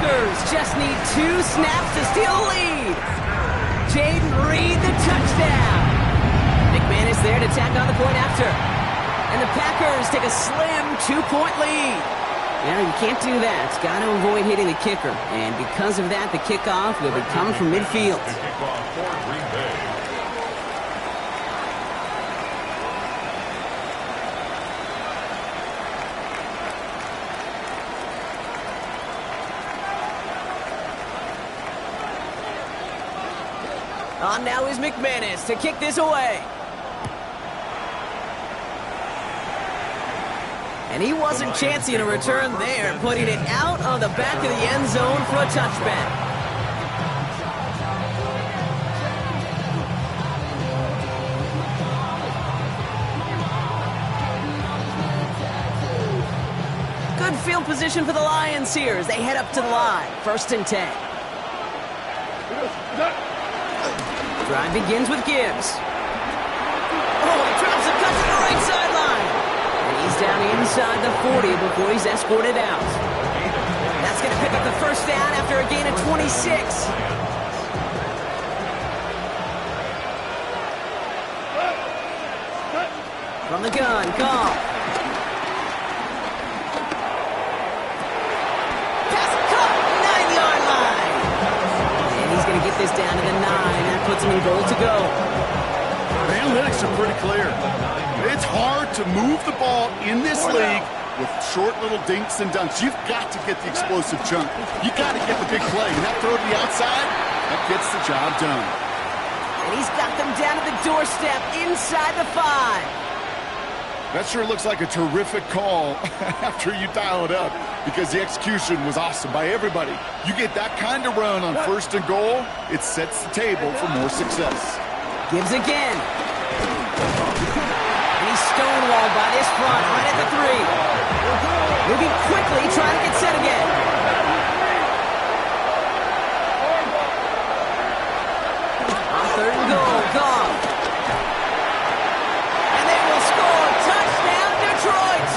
Packers just need 2 snaps to steal the lead. Jaden Reed, the touchdown. McManus there to tack on the point after. And the Packers take a slim 2-point lead. Now, you can't do that. Got to avoid hitting the kicker. And because of that, the kickoff will be coming from midfield. On now is McManus to kick this away. And he wasn't chancing a return there, putting it out of the back of the end zone for a touchback. Good field position for the Lions here as they head up to the line. 1st and 10. Drive begins with Gibbs. Oh, he drops a cut to the right sideline. And he's down inside the 40 before he's escorted out. That's going to pick up the 1st down after a gain of 26. From the gun, Goff. Pass cut, 9-yard line. And he's going to get this down to the 9. That puts him in goal to go. The analytics are pretty clear. It's hard to move the ball in this league with short little dinks and dunks. You've got to get the explosive chunk. You got to get the big play. And that throw to the outside, that gets the job done. And he's got them down to the doorstep inside the 5. That sure looks like a terrific call after you dial it up because the execution was awesome by everybody. You get that kind of run on 1st and goal, it sets the table for more success. Gibbs again. And he's stonewalled by this front right at the 3. Moving quickly, trying to get set again. On 3rd and goal, Goff. And they will score. Touchdown, Detroit.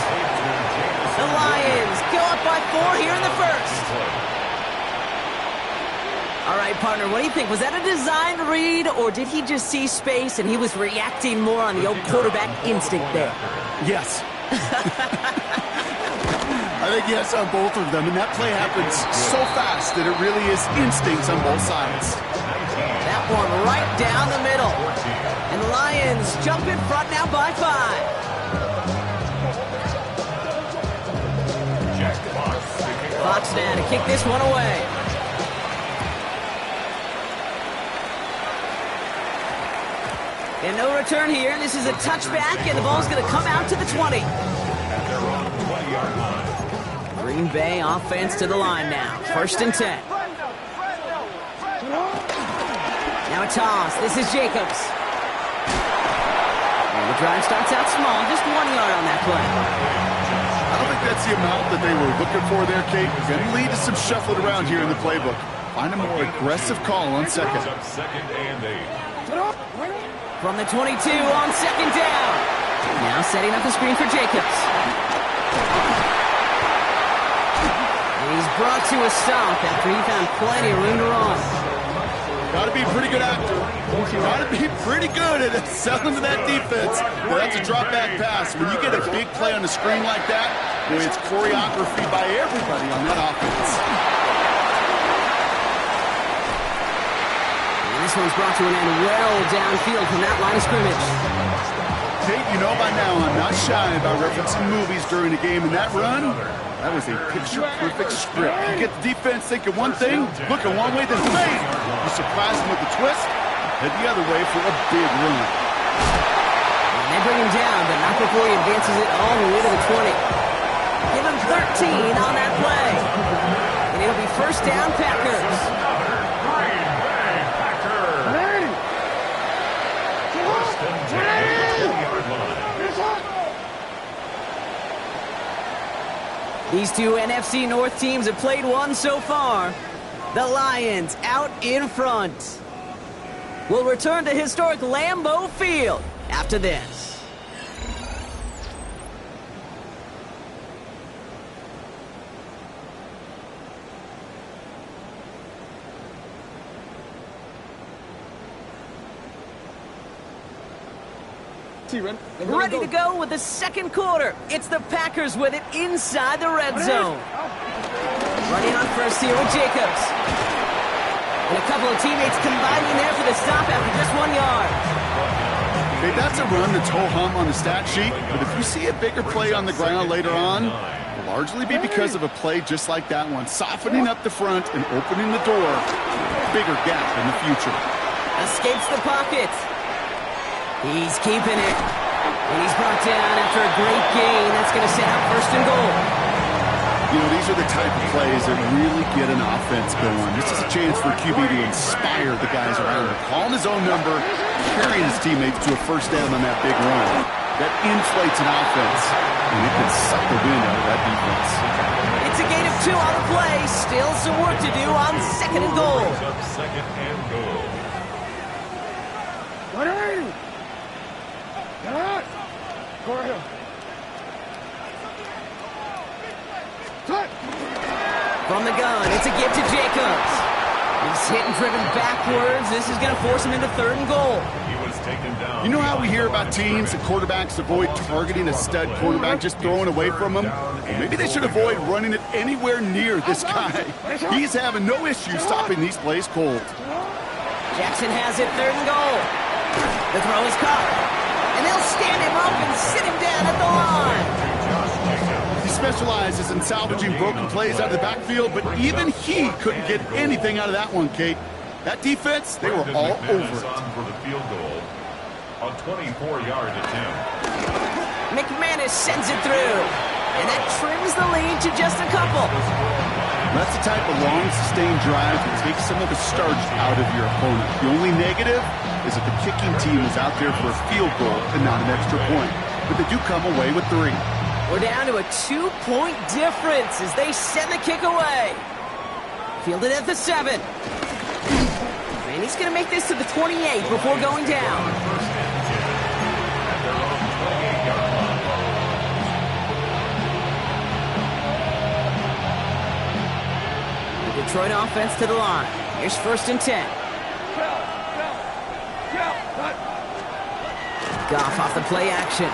The Lions go up by 4 here in the 1st. All right, partner, what do you think? Was that a designed read, or did he just see space and he was reacting more on the old quarterback instinct there? Yes. I think yes on both of them, and that play happens so fast that it really is instincts on both sides. That one right down the middle. And the Lions jump in front now by 5. Fox now to kick this one away. And no return here. This is a touchback, and the ball's going to come out to the 20. Green Bay offense to the line now. 1st and 10. Now a toss. This is Jacobs. And the drive starts out small. Just 1 yard on that play. I don't think that's the amount that they were looking for there, Kate. Going to lead to some shuffling around here in the playbook. Find a more aggressive call on 2nd. From the 22 on 2nd down. Now setting up the screen for Jacobs. And he's brought to a stop after he found plenty of room to run. Got to be a pretty good actor. Got to be pretty good at selling to that defense. Well, that's a drop back pass. When you get a big play on the screen like that, boy, it's choreography by everybody on that offense. This one's brought to an end well downfield from that line of scrimmage. Kate, you know by now I'm not shy about referencing movies during the game, and that run, that was a picture-perfect script. You get the defense thinking one thing, looking one way, then bang! You surprise them with a twist, head the other way for a big run. And they bring him down, but not before he advances it all the way to the 20. Give him 13 on that play. And it'll be 1st down, Packers. These two NFC North teams have played one so far. The Lions out in front. We'll return to historic Lambeau Field after this. Ready to go with the second quarter. It's the Packers with it inside the red zone. Running on first here with Jacobs. And a couple of teammates combining there for the stop after just 1 yard. Okay, that's a run that's ho-hum on the stat sheet, but if you see a bigger play on the ground later on, it'll largely be because of a play just like that one, softening up the front and opening the door to a bigger gap in the future. Escapes the pocket. He's keeping it. And he's brought down after a great gain. That's going to set up first and goal. You know, these are the type of plays that really get an offense going. This is a chance for QB to inspire the guys around him. Calling his own number, carrying his teammates to a first down on that big run. That inflates an offense, and it can suck the wind out of that defense. It's a gain of 2 on the play. Still some work to do on second and goal. Second and goal. From the gun, it's a give to Jacobs. He's hit and driven backwards. This is going to force him into third and goal. He was taken down. You know how we hear about teams and quarterbacks avoid targeting a stud quarterback, just throwing away from him? Well, maybe they should avoid running it anywhere near this guy. He's having no issue stopping these plays cold. Jackson has it, third and goal. The throw is caught. And they'll stand him up and sit him down at the line. He specializes in salvaging broken plays out of the backfield, but even he couldn't get anything out of that one, Kate. That defense, they were all over it. For the field goal, a 24-yard attempt. McManus sends it through, and that trims the lead to just a couple. That's the type of long, sustained drive that takes some of the starch out of your opponent. The only negative is that the kicking team is out there for a field goal and not an extra point. But they do come away with 3. We're down to a 2-point difference as they send the kick away. Fielded at the 7. And he's going to make this to the 28 before going down. The Detroit offense to the line. Here's first and 10. Goff off the play action.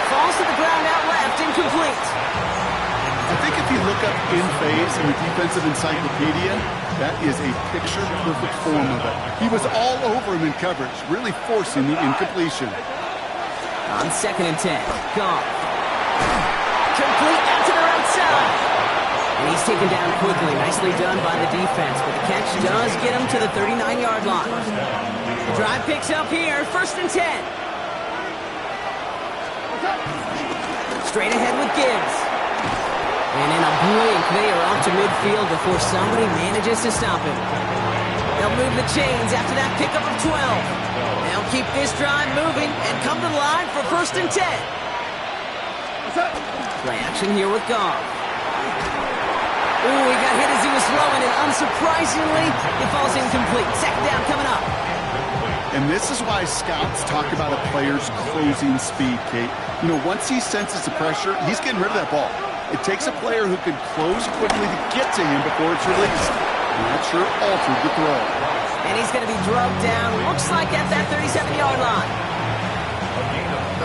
Falls to the ground out left, incomplete. I think if you look up in phase in the defensive encyclopedia, that is a picture-perfect form of it. He was all over him in coverage, really forcing the incompletion. On second and 10, Goff. Complete out to the right side. And he's taken down quickly. Nicely done by the defense, but the catch does get him to the 39-yard line. The drive picks up here, first and 10. Straight ahead with Gibbs. And in a blink, they are off to midfield before somebody manages to stop him. They'll move the chains after that pickup of 12. They'll keep this drive moving and come to the line for first and 10. Play action here with Goff. Ooh, he got hit as he was throwing, and unsurprisingly, it falls incomplete. Second down coming up. And this is why scouts talk about a player's closing speed, Kate. You know, once he senses the pressure, he's getting rid of that ball. It takes a player who can close quickly to get to him before it's released. And that sure altered the throw. And he's going to be drugged down, looks like at that 37-yard line.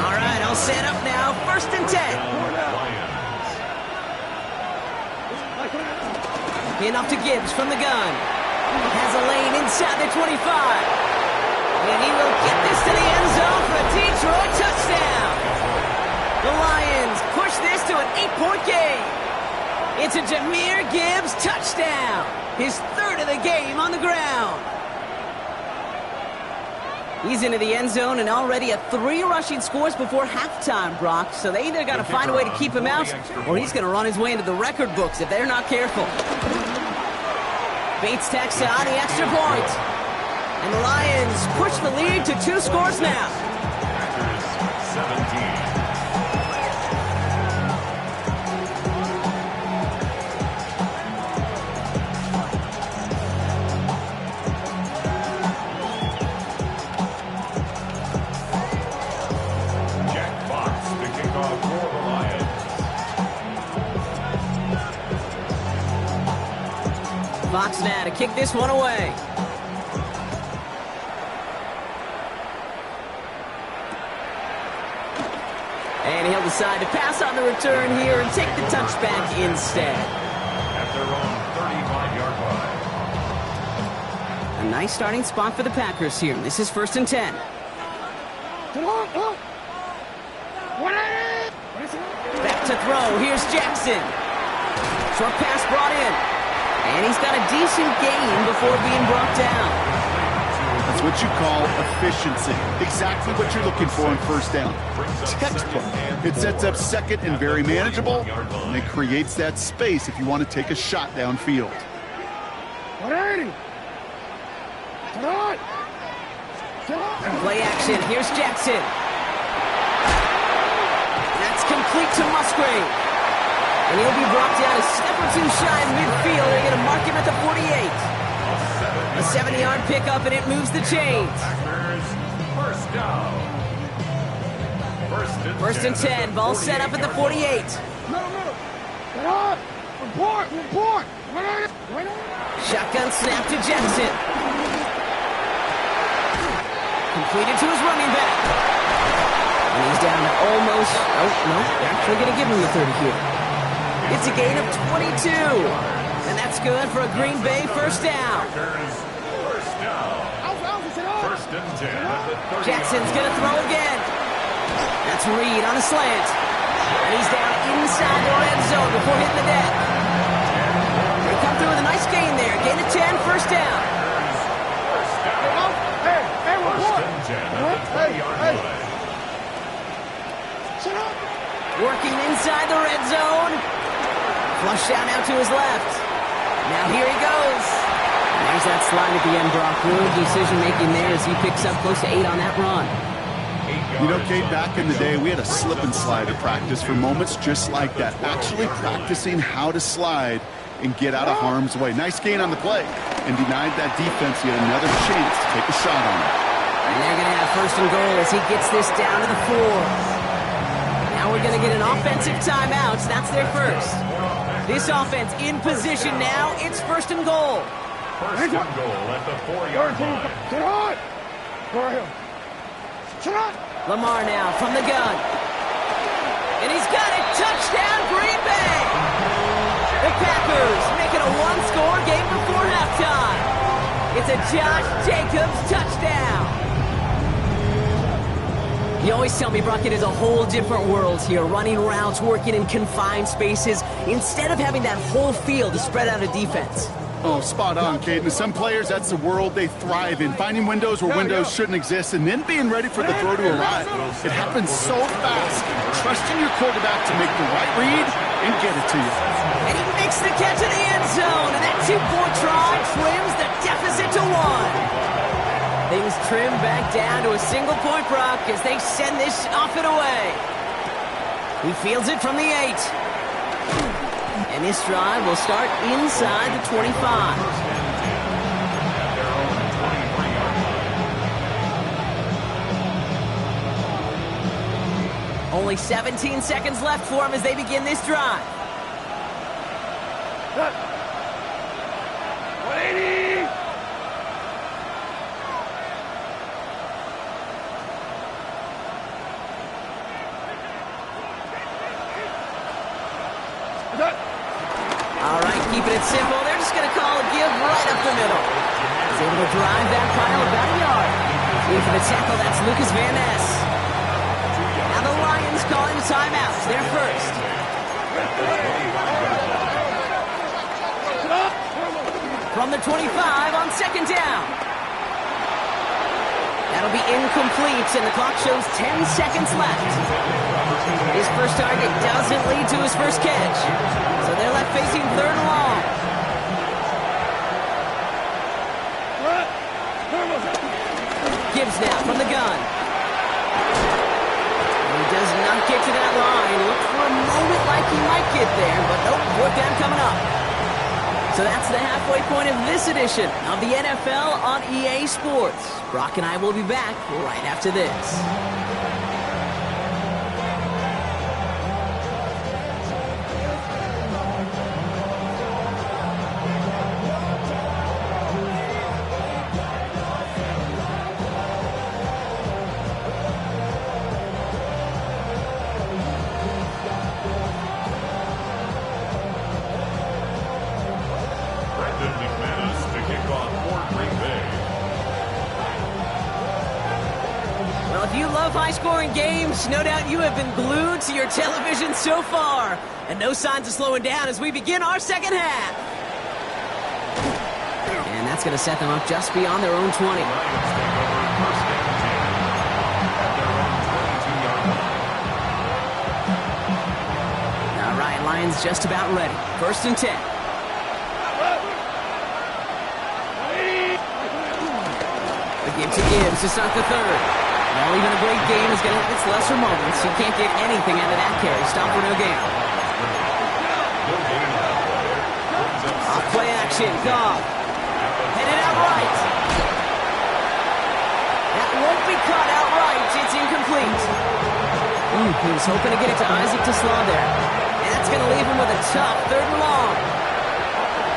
All right, I'll set up now. First and 10. Enough to Gibbs from the gun. Has a lane inside the 25. And he will get this to the end zone for a Detroit touchdown. The Lions push this to an 8-point game. It's a Jahmyr Gibbs touchdown. His third of the game on the ground. He's into the end zone and already at 3 rushing scores before halftime, Brock. So they either got to find a way to keep him out, or he's going to run his way into the record books if they're not careful. Bates tacks on the extra point. And the Lions push the lead to 2 scores now. 17. Fox now to kick this one away. And he'll decide to pass on the return here and take the touchback instead. At their own 35-yard line. A nice starting spot for the Packers here. This is 1st and 10. Back to throw. Here's Jackson. Short pass brought in. And he's got a decent gain before being brought down. That's what you call efficiency. Exactly what you're looking for on 1st down. Textbook. It sets up 2nd and very manageable, and it creates that space if you want to take a shot downfield. Play action. Here's Jackson. That's complete to Musgrave. And he'll be brought down a step or two shy of midfield. They're going to mark him at the 48. A 70-yard pickup, and it moves the chains. First down. 1st and 10. Ball set up at the 48. Shotgun snap to Jackson. Completed to his running back. And he's down to almost... Oh, no. They're actually going to give him the 30 here. It's a gain of 22. And that's good for a Green Bay 1st down. First down. 1st and 10. Jackson's going to throw again. That's Reed on a slant. And he's down inside the red zone before hitting the deck. They come through with a nice gain there. Gain of 10, 1st down. Working inside the red zone. Flush down out to his left. Now here he goes. There's that slide at the end, Brock. Good decision-making there as he picks up close to 8 on that run. You know, Kate, back in the day, we had a slip and slide to practice for moments just like that. Actually practicing how to slide and get out of harm's way. Nice gain on the play, and denied that defense yet another chance to take a shot on him. And they're going to have 1st and goal as he gets this down to the 4. Now we're going to get an offensive timeout. That's their first. This offense in position now. It's 1st and goal. 1st and goal at the 4-yard line. Lamar now from the gun. And he's got it. Touchdown, Green Bay. The Packers make it a one-score game before halftime. It's a Josh Jacobs touchdown. You always tell me, Brock, it is a whole different world here. Running routes, working in confined spaces, instead of having that whole field to spread out a defense. Oh, spot on, Kate. And some players, that's the world they thrive in. Finding windows where windows shouldn't exist and then being ready for the throw to arrive. It happens so fast. Trusting your quarterback to make the right read and get it to you. And he makes the catch in the end zone. And that 2-point try trims the deficit to 1. Things trim back down to a single point, Brock, as they send this off and away. He fields it from the 8. And this drive will start inside the 25. Only 17 seconds left for him as they begin this drive. 180! All right, keeping it simple. They're just going to call a give right up the middle. He's able to drive that pile about a yard. In for the tackle, that's Lucas Van Ness. Now the Lions calling the timeouts. They're first. From the 25 on 2nd down. That'll be incomplete, and the clock shows 10 seconds left. His first target doesn't lead to his first catch. So they're left facing 3rd and long. Gibbs now from the gun. He does not get to that line. Looked for a moment like he might get there, but nope, 4th down coming up. So that's the halfway point of this edition of the NFL on EA Sports. Brock and I will be back right after this. high-scoring games. No doubt you have been glued to your television so far. And no signs of slowing down as we begin our second half. And that's going to set them up just beyond their own 20. All right, Lions just about ready. 1st and 10. The give to Gibbs to start the third. Well, even a great game is going to have its lesser moments. You can't get anything out of that carry. Stop for no gain. Off play action. Goff. Headed out right. That won't be caught outright. It's incomplete. He was hoping to get it to Isaac to Slaw there. And that's going to leave him with a tough 3rd and long.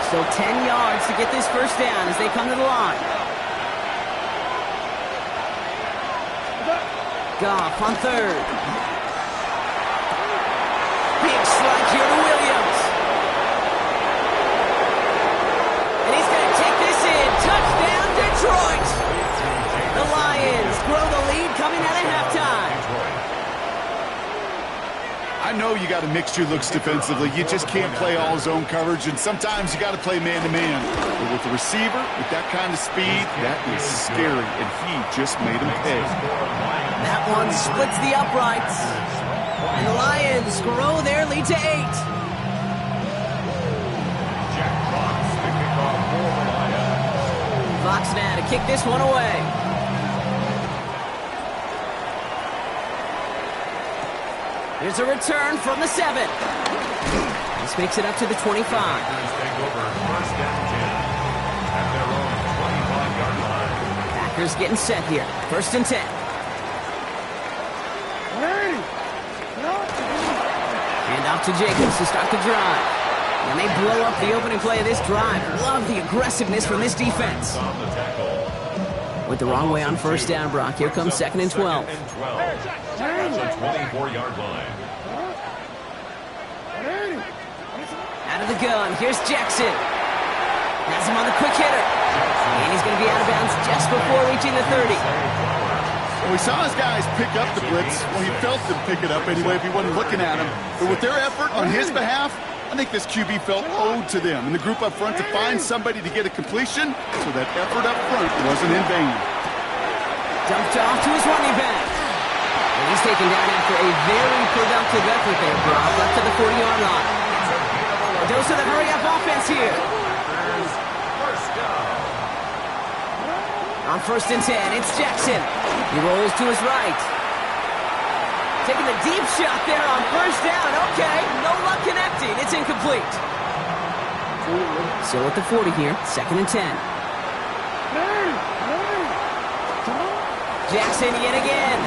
So 10 yards to get this first down as they come to the line. Goff on 3rd. Big slide here to Williams. And he's going to take this in. Touchdown, Detroit. The Lions grow the lead coming out of halftime. I know you got to mix your looks defensively. You just can't play all zone coverage, and sometimes you got to play man-to-man. But with the receiver, with that kind of speed, that is scary, and he just made him pay. That one splits the uprights. And the Lions grow their lead to 8. Fox now to kick this one away. Here's a return from the 7. This makes it up to the 25. Packers getting set here. 1st and 10. Hand off to Jacobs to start the drive. And they blow up the opening play of this drive. Love the aggressiveness from this defense. With the wrong way on 1st down, Brock. Here comes 2nd and 12. That's a 24-yard line. Out of the gun. Here's Jackson. Has him on the quick hitter. And he's going to be out of bounds just before reaching the 30. Well, we saw his guys pick up the blitz. Well, he felt them pick it up anyway if he wasn't looking at him. But with their effort on his behalf, I think this QB felt owed to them and the group up front to find somebody to get a completion, so that effort up front wasn't in vain. Dumped off to his running back. And he's taken down after a very productive effort there, Brock, up to the 40-yard line. A dose of the hurry-up offense here. On 1st and 10, it's Jackson. He rolls to his right. Taking the deep shot there on 1st down. Okay, no luck connecting. It's incomplete. Still at the 40 here, 2nd and 10. Jackson yet again.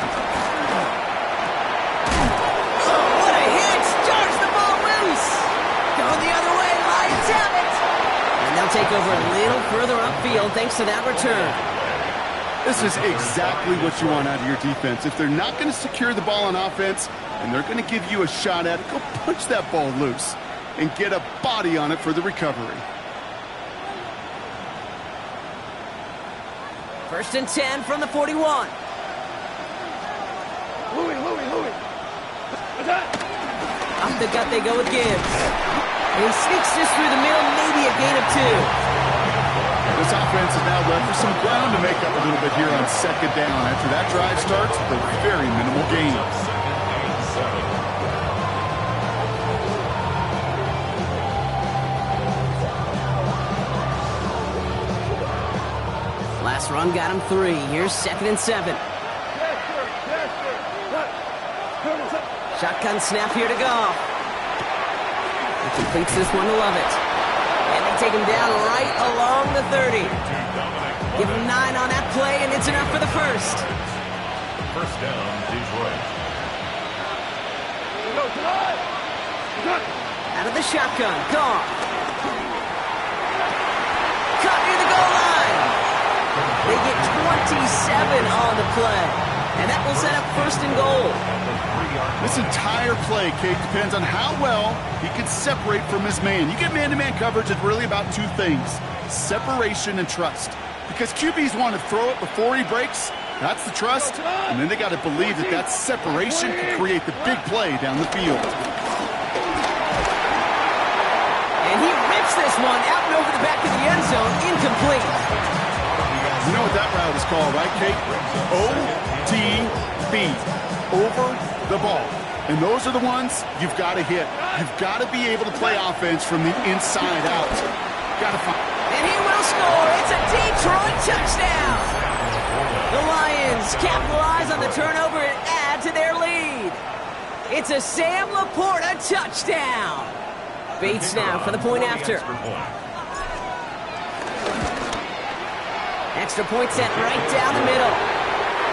Oh, what a hit! Charge the ball loose. Going the other way, Lions have it. And they'll take over a little further upfield thanks to that return. This is exactly what you want out of your defense. If they're not going to secure the ball on offense and they're going to give you a shot at it, go punch that ball loose and get a body on it for the recovery. 1st and 10 from the 41. Up the gut they go with Gibbs. And he sneaks this through the middle, maybe a gain of 2. This offense is now left with some ground to make up a little bit here on 2nd down. After that drive starts with a very minimal gain. Last run got him 3. Here's 2nd and 7. Shotgun snap here to Goff. He completes this one to Lovett. And they take him down right along the 30. Give him 9 on that play, and it's enough for the first. 1st down, Detroit. Out of the shotgun, Goff. Caught near the goal line. They get 27 on the play. And that will set up 1st and goal. This entire play, Kate, depends on how well he can separate from his man. You get man-to-man coverage, it's really about 2 things: separation and trust. Because QBs want to throw it before he breaks, That's the trust, and then they got to believe that that separation can create the big play down the field. And he rips this one out and over the back of the end zone, incomplete. You know what that route is called, right, Kate? OTB, over the ball. And those are the ones you've got to hit. You've got to be able to play offense from the inside out. Got to find. And he will score. It's a Detroit touchdown. The Lions capitalize on the turnover and add to their lead. It's a Sam Laporta touchdown. Bates now for the point after. Extra point set right down the middle.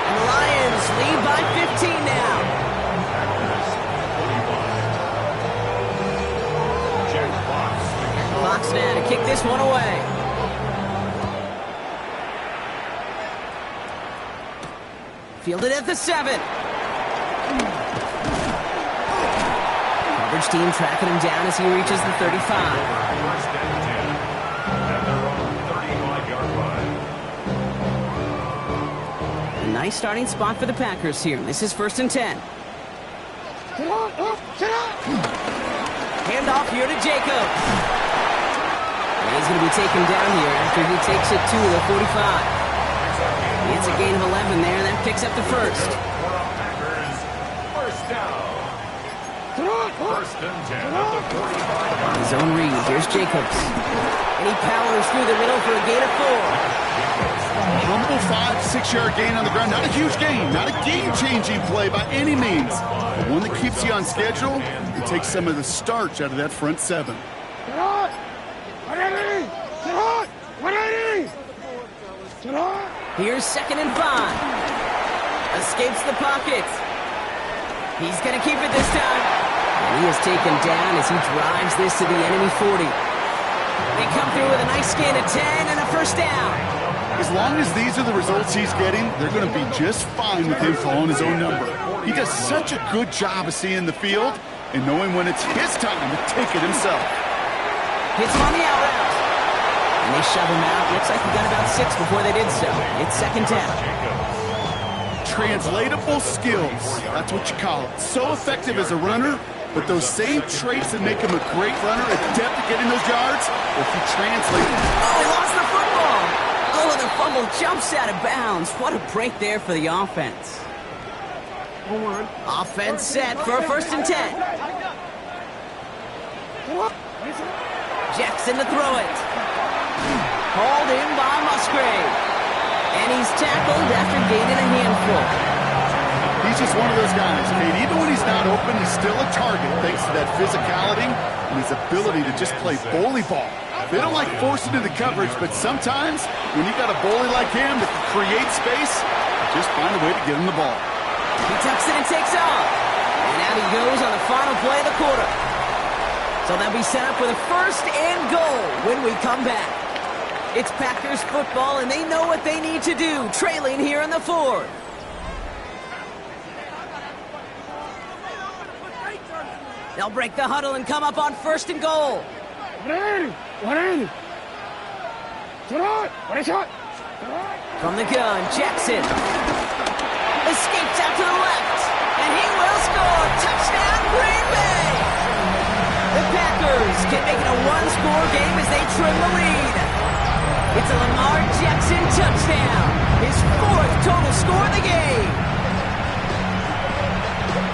And the Lions lead by 15 now. Fox now to kick this one away. Fielded at the 7. Coverage team tracking him down as he reaches the 35. First and 10 at their own 35-yard line. A nice starting spot for the Packers here. This is 1st and 10. Hand off here to Jacob. And he's going to be taken down here after he takes it to the 45. It's a gain of 11 there. That picks up the first. First down. First and 10 at the 45-yard line. Zone read. Here's Jacobs. And he powers through the middle for a gain of 4. Humble 5-6 yard gain on the ground. Not a huge gain. Not a game-changing play by any means. But one that keeps you on schedule and takes some of the starch out of that front 7. Here's 2nd and 5. Escapes the pocket. He's going to keep it this time. And he is taken down as he drives this to the enemy 40. They come through with a nice gain of 10 and a first down. As long as these are the results he's getting, they're going to be just fine with him following his own number. He does such a good job of seeing the field and knowing when it's his time to take it himself. Hits him on the out route. And they shove him out. Looks like he got about 6 before they did so. It's 2nd down. Translatable skills. That's what you call it. So effective as a runner, but those same traits that make him a great runner, adept at getting those yards, if you translate them. Oh, he lost the football. Oh, and the fumble jumps out of bounds. What a break there for the offense. Offense set for a 1st and 10. Jackson to throw it. Hauled in by Musgrave. And he's tackled after gaining a handful. He's just one of those guys, Kate. Even when he's not open, he's still a target thanks to that physicality and his ability to just play bully ball. They don't like forcing into coverage, but sometimes when you got a bully like him that can create space, just find a way to get him the ball. He tucks it and takes off. And out he goes on the final play of the quarter. So they'll be set up with a 1st and goal when we come back. It's Packers football, and they know what they need to do, trailing here in the 4th. They'll break the huddle and come up on 1st and goal. From the gun, Jackson escapes out to the left, and he will score. Touchdown, Green Bay! The Packers can make it a one-score game as they trim the lead. It's a Lamar Jackson touchdown, his 4th total score of the game.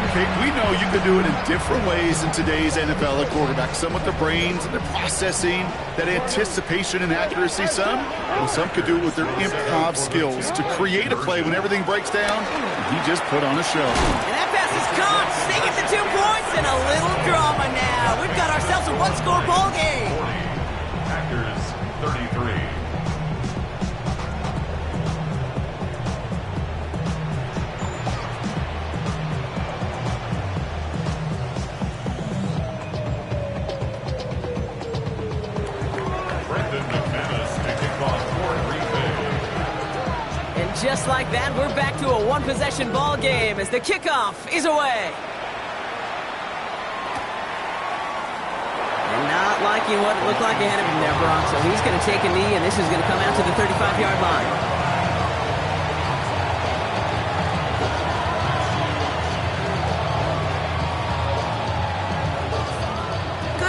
Okay, we know you can do it in different ways in today's NFL at quarterback. Some with their brains and their processing, that anticipation and accuracy. Some could do it with their improv skills to create a play when everything breaks down. He just put on a show. And that pass is caught. They get the 2 points and a little drama now. We've got ourselves a one-score ball game. Packers 33. Just like that, we're back to a one-possession ball game as the kickoff is away. And not liking what it looked like ahead of him there, Brock. So he's going to take a knee, and this is going to come out to the 35-yard line.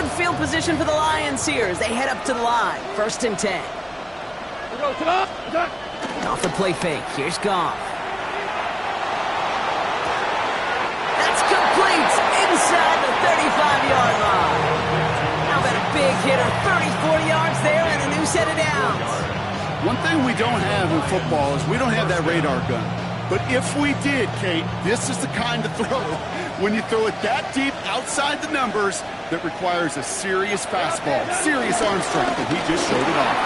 Good field position for the Lions here as they head up to the line. 1st and 10. Off the play fake. Here's Goff. That's complete inside the 35-yard line. How about a big hitter? 30, 40 yards there and a new set of downs. One thing we don't have in football is we don't have that radar gun. But if we did, Kate, this is the kind of throw, when you throw it that deep outside the numbers, that requires a serious fastball, serious arm strength, and he just showed it off.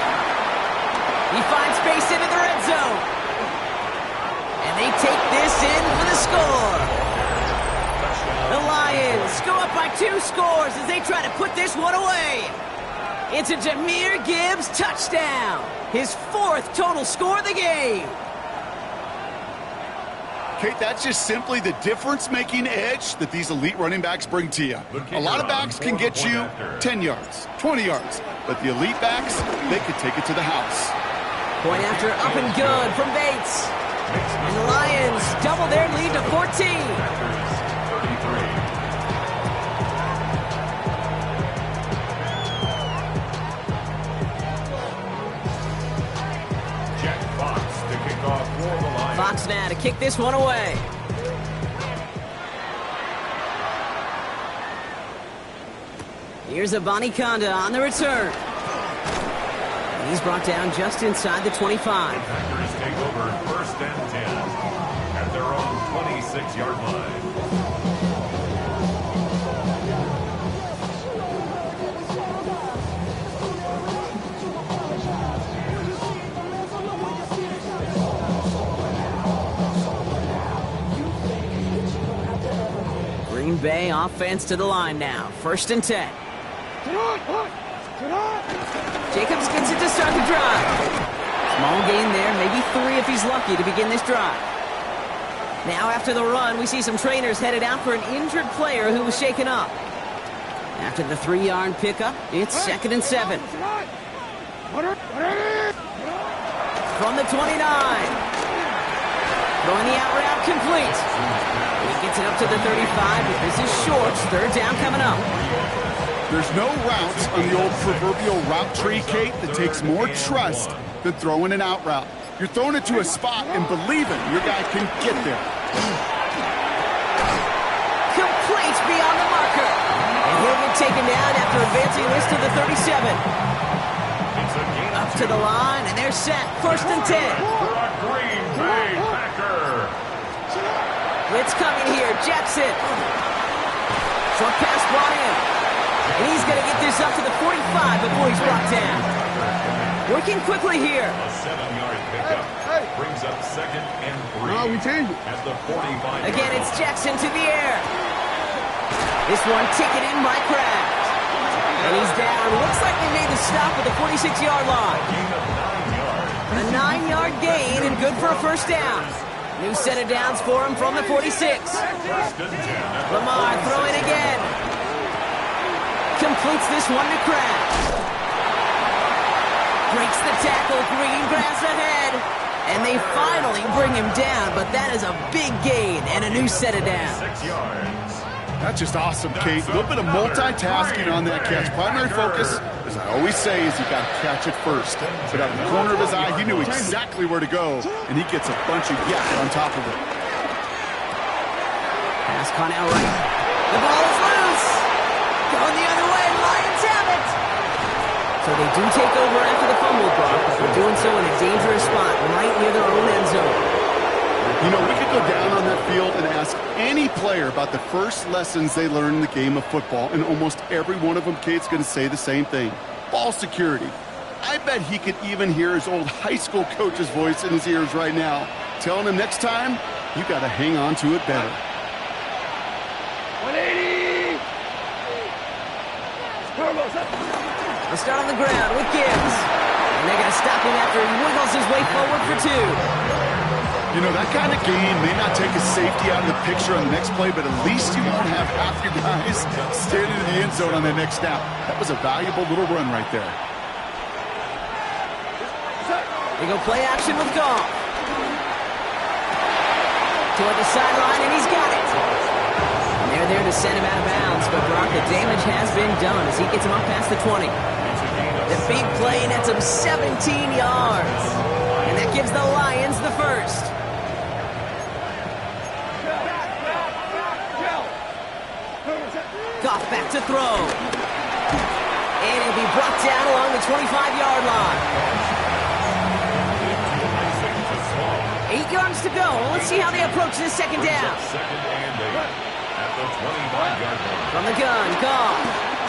He finds space into the red zone. And they take this in for the score. The Lions go up by 2 scores as they try to put this one away. It's a Jahmyr Gibbs touchdown. His 4th total score of the game. Kate, that's just simply the difference-making edge that these elite running backs bring to you. A lot of backs can get you 10 yards, 20 yards, but the elite backs, they could take it to the house. Point after up and good from Bates. And the Lions double their lead to 14. Fox now to kick this one away. Here's Abanikanda on the return. And he's brought down just inside the 25. Packers take over 1st and 10 at their own 26-yard line. Green Bay offense to the line now. 1st and 10. Jacobs gets it to start the drive. Small gain there, maybe 3 if he's lucky to begin this drive. Now after the run, we see some trainers headed out for an injured player who was shaken up. After the 3-yard pickup, it's 2nd and 7. From the 29. Throwing the out route complete. He gets it up to the 35, but this is short. 3rd down coming up. There's no route on the old proverbial route tree, Kate, that takes more trust than throwing an out route. You're throwing it to a spot and believing your guy can get there. Complete beyond the marker. And he'll get taken down after advancing this to the 37. Up to the line, and they're set. 1st and 10. For a Green Bay Packer. Blitz coming here. Jackson. Short pass brought in. And he's going to get this up to the 45 before he's brought down. Working quickly here. A 7-yard pickup brings up 2nd and 3. No, we change it. At the 45. Again, it's Jackson to the air. This one taken in by Kraft. And he's down. Looks like they made the stop at the 46-yard line. Gain of 9 yards. A 9-yard gain and good for a 1st down. New set of downs for him from the 46. 1st and 10. Lamar throwing again. Completes this one to Kraft. Breaks the tackle. Green grass ahead. And they finally bring him down, but that is a big gain and a new set of downs. 6 yards. That's just awesome, Kate. A little bit of multitasking on that catch. Primary focus, as I always say, is you got to catch it first. But out of the corner of his eye, he knew exactly where to go, and he gets a bunch of yak on top of it. Pass caught out right. The ball is loose. Going the other way. Lions have it. So they do take over after the fumble block, but they're doing so in a dangerous spot right near their own end zone. You know, we could go down on that field and ask any player about the first lessons they learned in the game of football, and almost every one of them, Kate's going to say the same thing. Ball security. I bet he could even hear his old high school coach's voice in his ears right now, telling him next time, you got to hang on to it better. 180! They'll start on the ground with Gibbs. And they're going to stop him after he wiggles his way forward for 2. You know, that kind of game may not take a safety out of the picture on the next play, but at least you won't have half your guys standing in the end zone on that next snap. That was a valuable little run right there. They go play action with Goff. Toward the sideline, and he's got it. And they're there to send him out of bounds, but Brock, the Damage has been done as he gets him up past the 20. The big play nets him 17 yards. And that gives the Lions the first. Goff back to throw. And he'll be brought down along the 25-yard line. 8 yards to go. Let's see how they approach this second down. Second and 8 at the 25-yard line. From the gun, Goff.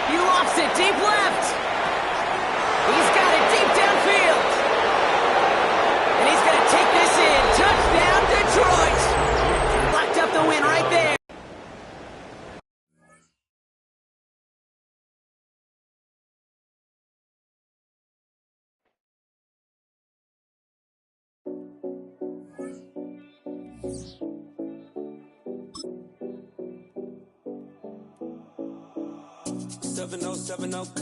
He lost it deep left. He's got it deep downfield. And he's going to take this in. Touchdown, Detroit. Locked up the win right there.